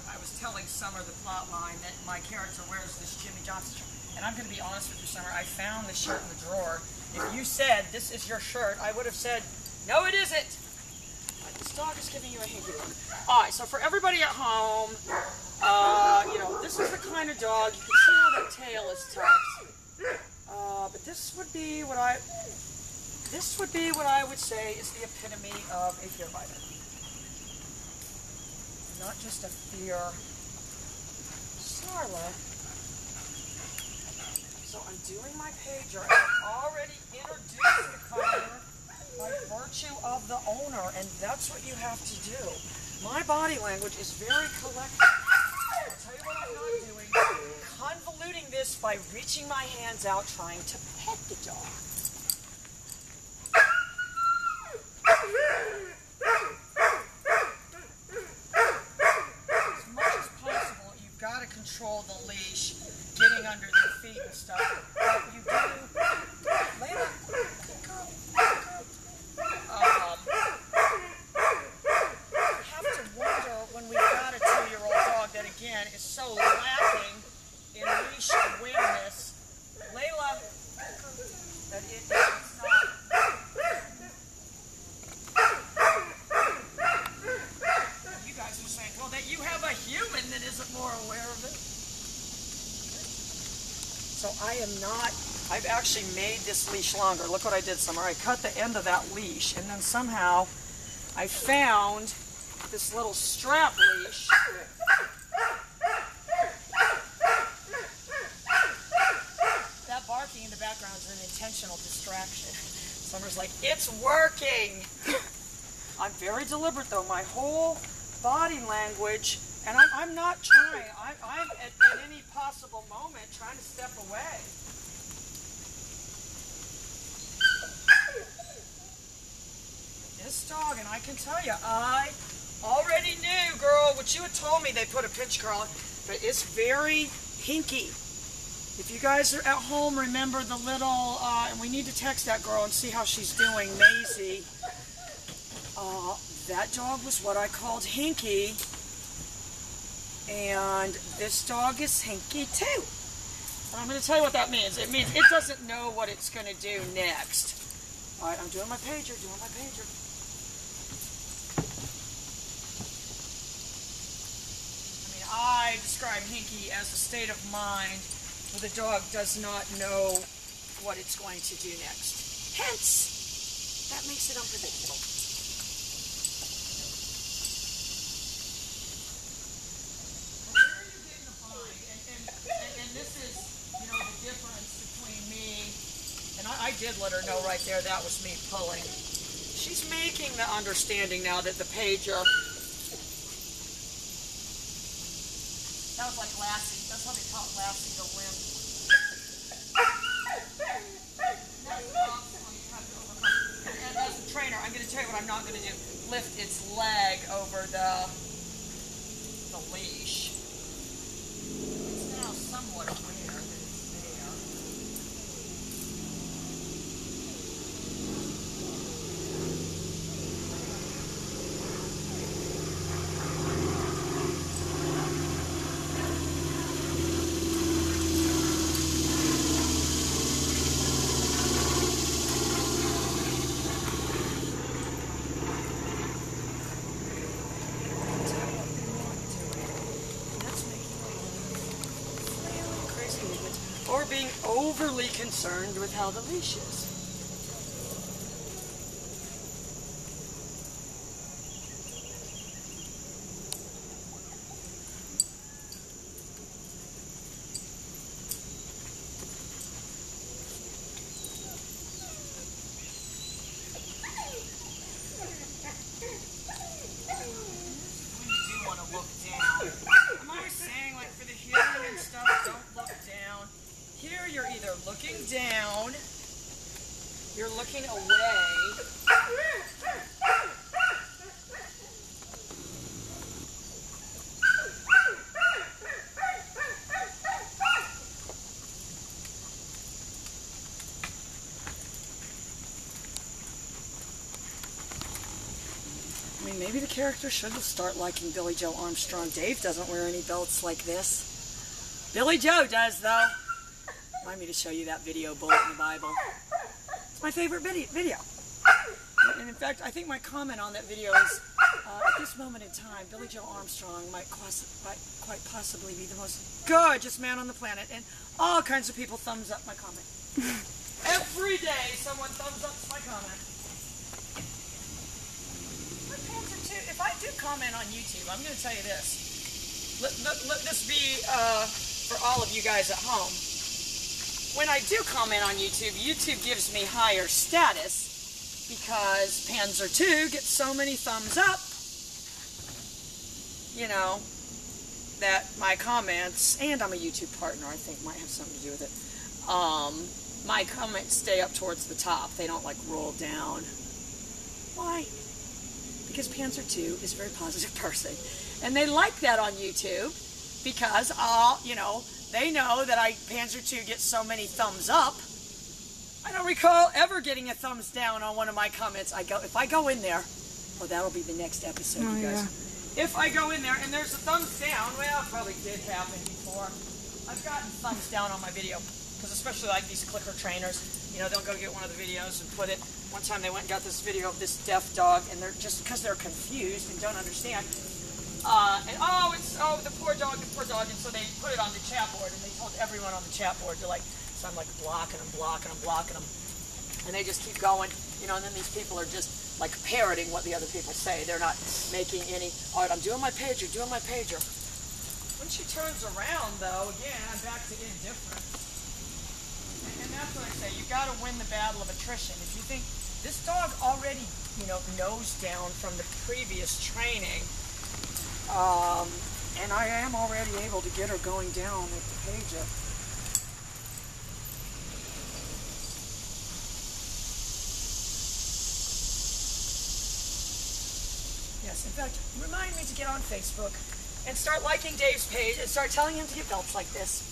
I was telling Summer, the plot line, that my character wears this Jimmy Johnson shirt. And I'm going to be honest with you, Summer, I found this shirt in the drawer. If you said, this is your shirt, I would have said, no, it isn't. This dog is giving you a hinky look. All right, so for everybody at home, you know, this is the kind of dog, you can see how that tail is tucked. But this would be what I would say is the epitome of a fear fighter. Not just a fear. Charlotte. So I'm doing my pager, and I've already introduced the color by virtue of the owner, and that's what you have to do. My body language is very collective. I'll tell you what I'm not doing. Convoluting this by reaching my hands out trying to pet the dog. As much as possible, you've got to control the leash, getting under their feet and stuff. But you do... Layla, good girl, good girl. You have to wonder when we've got a 2-year-old dog that, again, is so lacking in leash awareness, Layla, that it's not. You guys are saying, well, that you have a human that isn't more aware of it. So I am not, I've actually made this leash longer. Look what I did, Summer. I cut the end of that leash, and then somehow I found this little strap leash. That barking in the background is an intentional distraction. Summer's like, it's working! I'm very deliberate, though. My whole body language, and I'm not trying. I'm at any possible moment trying to step away. This dog, and I can tell you, I already knew, girl, what you had told me they put a pinch curl, but it's very hinky. If you guys are at home, remember the little, and we need to text that girl and see how she's doing, Maisie. That dog was what I called hinky, and this dog is hinky too. And I'm going to tell you what that means. It means it doesn't know what it's going to do next. All right, I'm doing my pager, I describe hinky as a state of mind where the dog does not know what it's going to do next. Hence, that makes it unpredictable. Where are you getting the find? And this is, you know, the difference between me, and I did let her know right there that was me pulling. She's making the understanding now that the pager... That was like Lassie. That's how they taught Lassie to limp. And as a trainer, I'm going to tell you what I'm not going to do. Lift its leg over the leash. It's now somewhat aware that it's there. Or being overly concerned with how the leash is. When you do want to look down. I'm always saying, like, for the healing and stuff, don't look down. Here you're either looking down, you're looking away. I mean, maybe maybe the character should start liking Billy Joe Armstrong. Dave doesn't wear any belts like this. Billy Joe does, though. Remind me to show you that video, Bullet in the Bible. It's my favorite video. And in fact, I think my comment on that video is, at this moment in time, Billy Joe Armstrong might quite possibly be the most gorgeous man on the planet. And all kinds of people thumbs up my comment. Every day, someone thumbs up my comment. If I do comment on YouTube, I'm going to tell you this. Let this be for all of you guys at home. When I do comment on YouTube, YouTube gives me higher status because Panzer II gets so many thumbs up, you know, that my comments, and I'm a YouTube partner, I think might have something to do with it, my comments stay up towards the top. They don't like roll down. Why? Because Panzer II is a very positive person. And they like that on YouTube because, you know, they know that Panzer II gets so many thumbs up. I don't recall ever getting a thumbs down on one of my comments. If I go in there, well, that'll be the next episode, you guys. Yeah. If I go in there and there's a thumbs down, well, it probably did happen before. I've gotten thumbs down on my video because especially like these clicker trainers, you know, they'll go get one of the videos and put it. One time they went and got this video of this deaf dog, and they're just because they're confused and don't understand. The poor dog, and so they put it on the chat board, and they told everyone on the chat board to like, so I'm like blocking them, and they just keep going, you know, and then these people are just like parroting what the other people say. They're not making any, all right, I'm doing my pager. When she turns around, though, again, I'm back to indifferent. And that's what I say, you got to win the battle of attrition. If you think this dog already, you know, nose down from the previous training, and I am already able to get her going down with the pager. Yes, in fact, remind me to get on Facebook and start liking Dave's page and start telling him to get belts like this.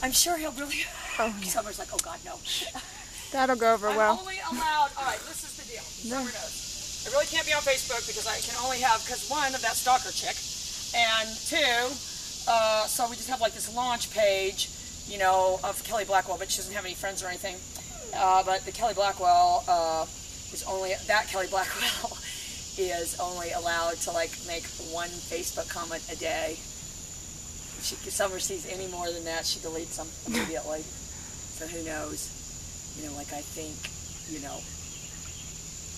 I'm sure he'll really... Oh, yeah. Summer's like, oh God, no. That'll go over well. I'm only allowed... All right, this is the deal. Summer knows. I really can't be on Facebook because I can only have... Because one, of that stalker chick. And two, so we just have like this launch page, you know, of Kelly Blackwell, but she doesn't have any friends or anything. But the Kelly Blackwell is only... That Kelly Blackwell is only allowed to like make one Facebook comment a day. If Summer sees any more than that, she deletes them immediately. So who knows? You know, like I think, you know,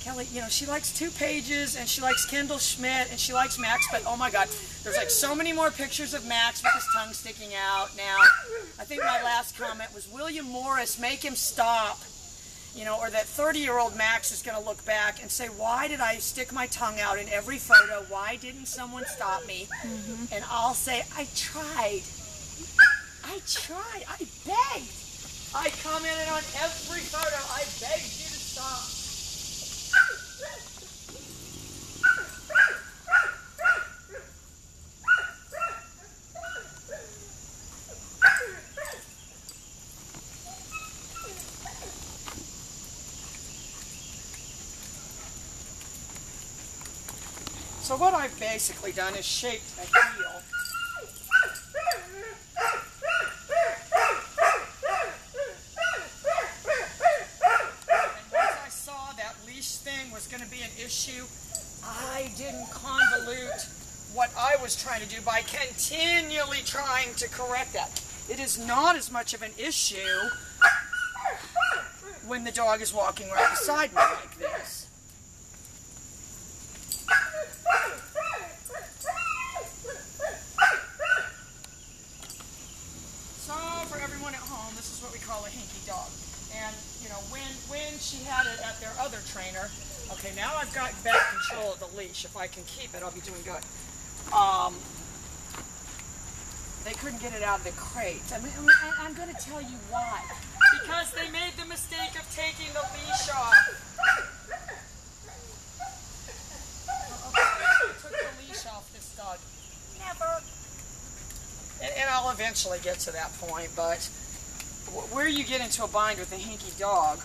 Kelly, you know, she likes 2 pages, and she likes Kendall Schmidt, and she likes Max, but oh my God, there's like so many more pictures of Max with his tongue sticking out now. I think my last comment was, William Morris, make him stop. You know, or that 30-year-old Max is going to look back and say, why did I stick my tongue out in every photo? Why didn't someone stop me? Mm-hmm. And I'll say, I tried. I begged. I commented on every photo. I begged you to stop. So what I've basically done is shaped a heel. And once I saw that leash thing was going to be an issue, I didn't convolute what I was trying to do by continually trying to correct that. It is not as much of an issue when the dog is walking right beside me like this. What we call a hinky dog. And you know, when she had it at their other trainer, okay, now I've got better control of the leash. If I can keep it, I'll be doing good. They couldn't get it out of the crate. I'm going to tell you why. Because they made the mistake of taking the leash off. I took the leash off this dog. Never. And I'll eventually get to that point, but where you get into a bind with a hinky dog,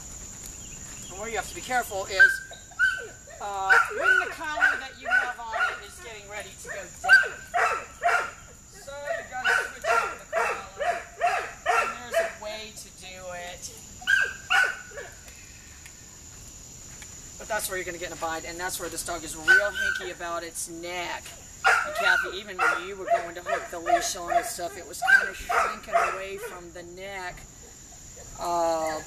and where you have to be careful is when the collar that you have on it ready to go down. So you gotta switch on the collar, and there's a way to do it. But that's where you're gonna get in a bind, and that's where this dog is real hinky about its neck. And Kathy, even when you were going to hook the leash on and stuff, it was kind of shrinking away from the neck. Got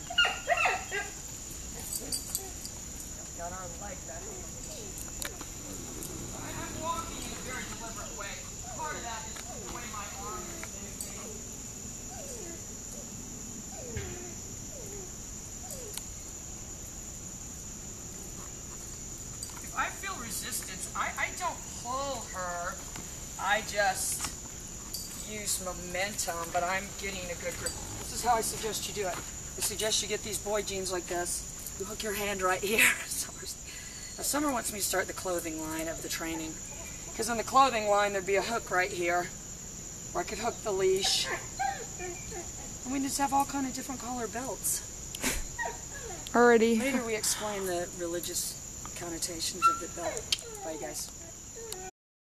our leg back. I'm walking in a very deliberate way. Part of that is the way my arm is moving. If I feel resistance, I don't pull her. I just use momentum, but I'm getting a good grip. This is how I suggest you do it. I suggest you get these boy jeans like this. You hook your hand right here. Now, Summer wants me to start the clothing line of the training. Because in the clothing line, there'd be a hook right here, where I could hook the leash. And we just have all kind of different color belts. Already. Later we explain the religious connotations of the belt. Bye, guys.